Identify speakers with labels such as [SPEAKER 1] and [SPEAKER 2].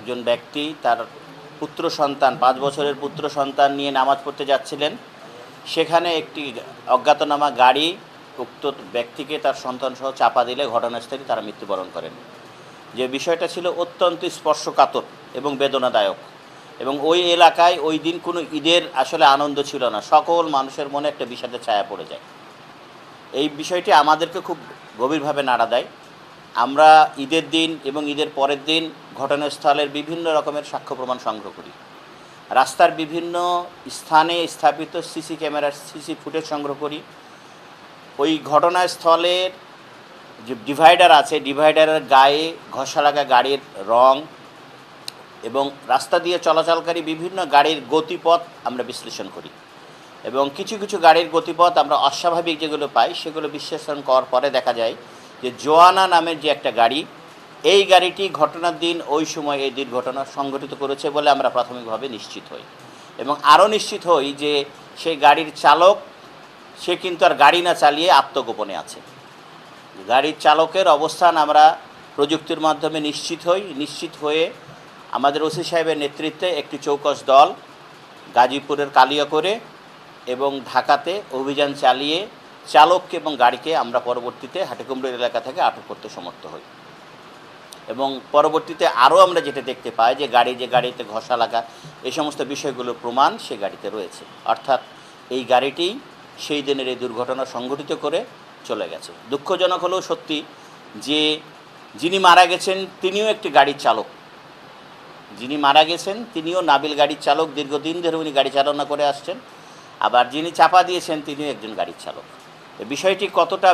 [SPEAKER 1] একজন ব্যক্তি তার পুত্র সন্তান 5 বছরের পুত্র সন্তান নিয়ে নামাজ পড়তে যাচ্ছিলেন। সেখানে একটি অজ্ঞাতনামা গাড়ি উক্ত ব্যক্তিকে তার সন্তানসহ চাপা দিলে ঘটনাস্থলেই তারা মৃত্যুবরণ করেন। যে বিষয়টা ছিল অত্যন্ত স্পর্শকাতর এবং বেদনাদায়ক, এবং ওই এলাকায় ওই দিন কোনো ঈদের আসলে আনন্দ ছিল না। সকল মানুষের মনে একটা বিষাদের ছায়া পড়ে যায়। এই বিষয়টি আমাদেরকে খুব গভীরভাবে নাড়া দেয়। আমরা ঈদের দিন এবং ঈদের পরের দিন ঘটনাস্থলের বিভিন্ন রকমের সাক্ষ্য প্রমাণ সংগ্রহ করি। রাস্তার বিভিন্ন স্থানে স্থাপিত সিসি ক্যামেরার সিসি ফুটেজ সংগ্রহ করি। ওই ঘটনাস্থলের যে ডিভাইডার আছে, ডিভাইডারের গায়ে ঘষা লাগা গাড়ির রং এবং রাস্তা দিয়ে চলাচলকারী বিভিন্ন গাড়ির গতিপথ আমরা বিশ্লেষণ করি, এবং কিছু কিছু গাড়ির গতিপথ আমরা অস্বাভাবিক যেগুলো পাই সেগুলো বিশ্লেষণ করার পরে দেখা যায় যে জোয়ানা নামের যে একটা গাড়ি, এই গাড়িটি ঘটনার দিন ওই সময় এই দুর্ঘটনা সংঘটিত করেছে বলে আমরা প্রাথমিকভাবে নিশ্চিত হই। এবং আরও নিশ্চিত হই যে সেই গাড়ির চালক সে কিন্তু আর গাড়ি না চালিয়ে আত্মগোপনে আছে। গাড়ির চালকের অবস্থান আমরা প্রযুক্তির মাধ্যমে নিশ্চিত হয়ে আমাদের ওসি সাহেবের নেতৃত্বে একটি চৌকস দল গাজীপুরের কালিয়াকৈরে এবং ঢাকাতে অভিযান চালিয়ে চালককে এবং গাড়িকে আমরা পরবর্তীতে হাটিকুমড়ুর এলাকা থেকে আটক করতে সমর্থ হই। এবং পরবর্তীতে আরও আমরা যেটা দেখতে পাই যে গাড়িতে ঘষা লাগা এই সমস্ত বিষয়গুলোর প্রমাণ সে গাড়িতে রয়েছে। অর্থাৎ এই গাড়িটি সেই দিনের এই দুর্ঘটনা সংঘটিত করে চলে গেছে। দুঃখজনক হলেও সত্যি যে যিনি মারা গেছেন তিনিও একটি গাড়ির চালক। যিনি মারা গেছেন তিনিও নাবিল গাড়ির চালক, দীর্ঘদিন ধরে উনি গাড়ি চালনা করে আসছেন। আবার যিনি চাপা দিয়েছেন তিনিও একজন গাড়ির চালক। বিষয়টি কতটা